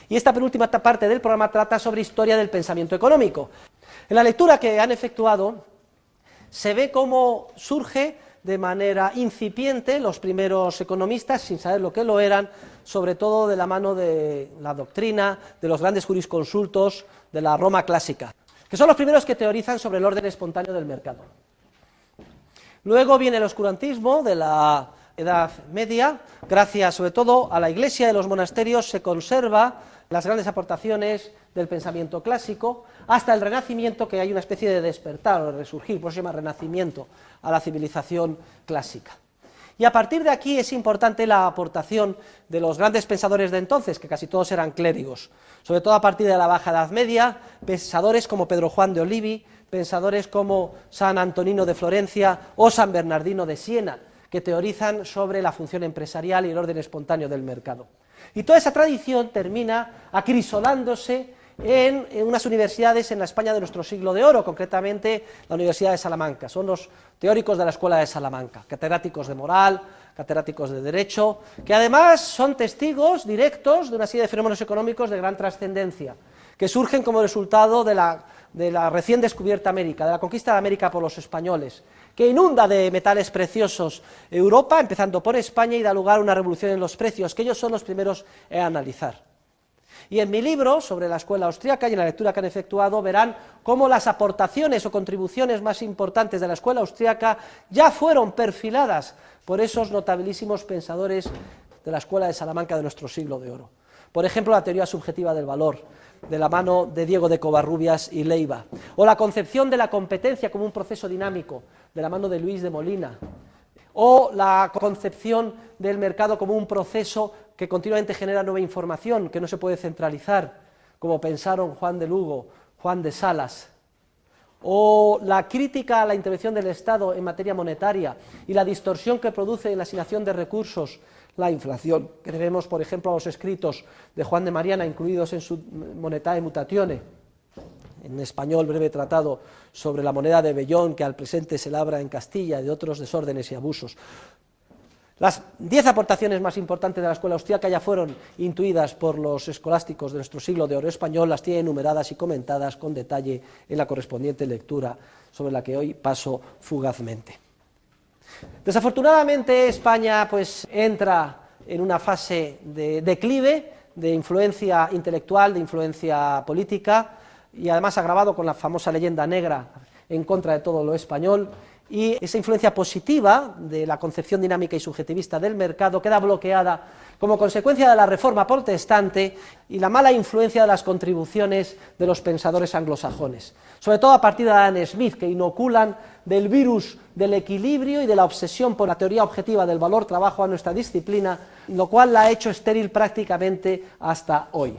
Y esta penúltima parte del programa trata sobre historia del pensamiento económico. En la lectura que han efectuado se ve cómo surge de manera incipiente los primeros economistas, sin saber lo que lo eran, sobre todo de la mano de la doctrina, de los grandes jurisconsultos de la Roma clásica, que son los primeros que teorizan sobre el orden espontáneo del mercado. Luego viene el oscurantismo de la Edad Media. Gracias sobre todo a la Iglesia y a los monasterios se conserva las grandes aportaciones del pensamiento clásico, hasta el Renacimiento, que hay una especie de despertar o de resurgir, por eso se llama Renacimiento, a la civilización clásica. Y a partir de aquí es importante la aportación de los grandes pensadores de entonces, que casi todos eran clérigos, sobre todo a partir de la Baja Edad Media, pensadores como Pedro Juan de Olivi, pensadores como San Antonino de Florencia o San Bernardino de Siena, que teorizan sobre la función empresarial y el orden espontáneo del mercado. Y toda esa tradición termina acrisolándose en unas universidades en la España de nuestro siglo de oro, concretamente la Universidad de Salamanca. Son los teóricos de la Escuela de Salamanca, catedráticos de moral, catedráticos de derecho, que además son testigos directos de una serie de fenómenos económicos de gran trascendencia, que surgen como resultado de la recién descubierta América, de la conquista de América por los españoles, que inunda de metales preciosos Europa, empezando por España, y da lugar a una revolución en los precios, que ellos son los primeros en analizar. Y en mi libro sobre la escuela austríaca y en la lectura que han efectuado verán cómo las aportaciones o contribuciones más importantes de la escuela austríaca ya fueron perfiladas por esos notabilísimos pensadores de la escuela de Salamanca de nuestro siglo de oro. Por ejemplo, la teoría subjetiva del valor, de la mano de Diego de Covarrubias y Leiva, o la concepción de la competencia como un proceso dinámico, de la mano de Luis de Molina, o la concepción del mercado como un proceso que continuamente genera nueva información, que no se puede centralizar, como pensaron Juan de Lugo, Juan de Salas, o la crítica a la intervención del Estado en materia monetaria y la distorsión que produce en la asignación de recursos la inflación, que debemos, por ejemplo, a los escritos de Juan de Mariana, incluidos en su Monetae Mutatione, en español, breve tratado sobre la moneda de Bellón, que al presente se labra en Castilla, y de otros desórdenes y abusos. Las 10 aportaciones más importantes de la escuela austríaca ya fueron intuidas por los escolásticos de nuestro siglo de oro español, las tiene enumeradas y comentadas con detalle en la correspondiente lectura, sobre la que hoy paso fugazmente. Desafortunadamente España pues entra en una fase de declive, de influencia intelectual, de influencia política, y además agravado con la famosa leyenda negra en contra de todo lo español, y esa influencia positiva de la concepción dinámica y subjetivista del mercado queda bloqueada como consecuencia de la reforma protestante y la mala influencia de las contribuciones de los pensadores anglosajones, sobre todo a partir de Adam Smith, que inoculan del virus del equilibrio y de la obsesión por la teoría objetiva del valor-trabajo a nuestra disciplina, lo cual la ha hecho estéril prácticamente hasta hoy.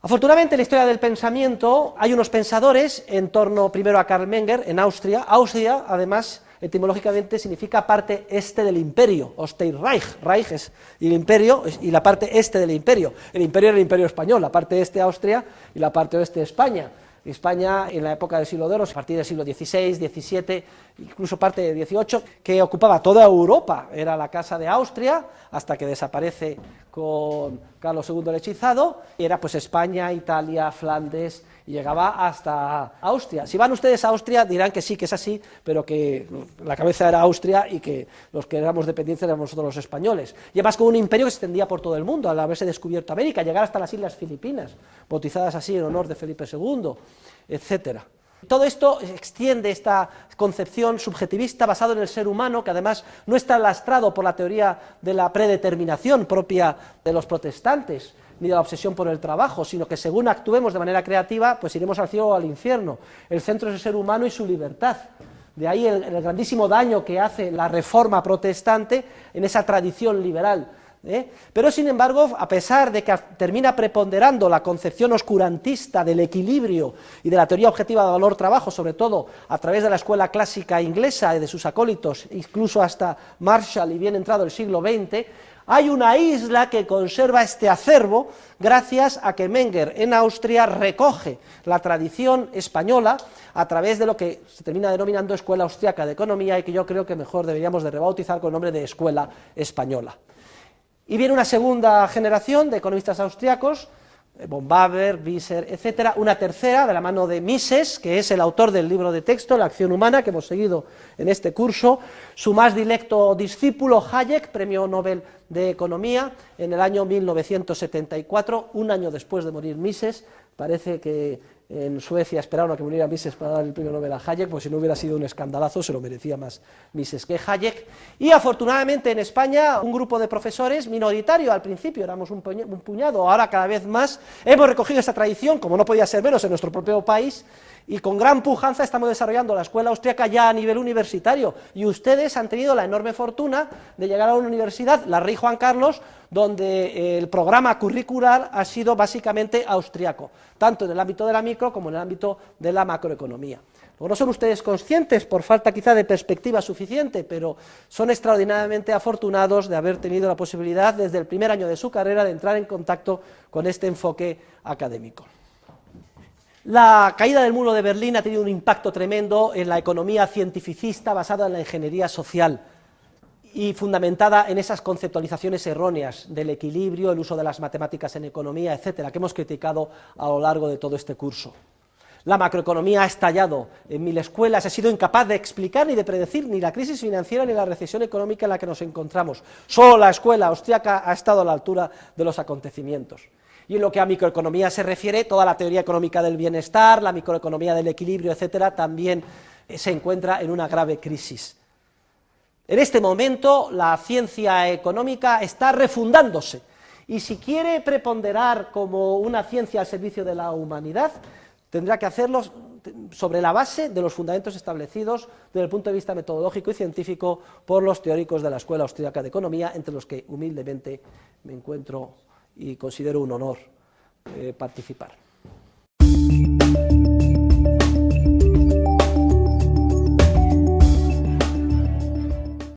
Afortunadamente, en la historia del pensamiento hay unos pensadores en torno primero a Karl Menger en Austria. Austria, además, etimológicamente significa parte este del imperio, Osteinreich, Reich es el imperio y la parte este del imperio. El imperio era el imperio español, la parte este Austria y la parte oeste España. España en la época del siglo de oro, a partir del siglo XVI, XVII, incluso parte del XVIII, que ocupaba toda Europa, era la Casa de Austria, hasta que desaparece con Carlos II el Hechizado, y era pues España, Italia, Flandes, y llegaba hasta Austria. Si van ustedes a Austria dirán que sí, que es así, pero que la cabeza era Austria y que los que éramos dependientes éramos nosotros los españoles. Y además con un imperio que se extendía por todo el mundo, al haberse descubierto América, llegar hasta las Islas Filipinas, bautizadas así en honor de Felipe II, etcétera. Todo esto extiende esta concepción subjetivista basada en el ser humano, que además no está lastrado por la teoría de la predeterminación propia de los protestantes, ni de la obsesión por el trabajo, sino que según actuemos de manera creativa, pues iremos al cielo o al infierno. El centro es el ser humano y su libertad. De ahí el grandísimo daño que hace la reforma protestante en esa tradición liberal. Pero sin embargo, a pesar de que termina preponderando la concepción oscurantista del equilibrio y de la teoría objetiva de valor-trabajo, sobre todo a través de la escuela clásica inglesa y de sus acólitos, incluso hasta Marshall y bien entrado el siglo XX, hay una isla que conserva este acervo gracias a que Menger en Austria recoge la tradición española a través de lo que se termina denominando Escuela Austriaca de Economía y que yo creo que mejor deberíamos de rebautizar con el nombre de Escuela Española. Y viene una segunda generación de economistas austriacos, von Baber, Visser, etcétera, una tercera de la mano de Mises, que es el autor del libro de texto, La acción humana, que hemos seguido en este curso, su más directo discípulo, Hayek, premio Nobel de Economía, en el año 1974, un año después de morir Mises. Parece que en Suecia esperaron a que muriera Mises para dar el premio Nobel a Hayek, pues si no hubiera sido un escandalazo, se lo merecía más Mises que Hayek. Y afortunadamente en España, un grupo de profesores, minoritario al principio, éramos un puñado, ahora cada vez más, hemos recogido esta tradición, como no podía ser menos en nuestro propio país, y con gran pujanza estamos desarrollando la escuela austríaca ya a nivel universitario, y ustedes han tenido la enorme fortuna de llegar a una universidad, la Rey Juan Carlos, donde el programa curricular ha sido básicamente austriaco, tanto en el ámbito de la micro como en el ámbito de la macroeconomía. Luego no son ustedes conscientes, por falta quizá de perspectiva suficiente, pero son extraordinariamente afortunados de haber tenido la posibilidad desde el primer año de su carrera de entrar en contacto con este enfoque académico. La caída del muro de Berlín ha tenido un impacto tremendo en la economía cientificista basada en la ingeniería social y fundamentada en esas conceptualizaciones erróneas del equilibrio, el uso de las matemáticas en economía, etcétera, que hemos criticado a lo largo de todo este curso. La macroeconomía ha estallado en 1000 escuelas, ha sido incapaz de explicar ni de predecir ni la crisis financiera ni la recesión económica en la que nos encontramos. Solo la escuela austríaca ha estado a la altura de los acontecimientos. Y en lo que a microeconomía se refiere, toda la teoría económica del bienestar, la microeconomía del equilibrio, etcétera, también se encuentra en una grave crisis. En este momento la ciencia económica está refundándose y si quiere preponderar como una ciencia al servicio de la humanidad, tendrá que hacerlo sobre la base de los fundamentos establecidos desde el punto de vista metodológico y científico por los teóricos de la Escuela Austríaca de Economía, entre los que humildemente me encuentro y considero un honor participar.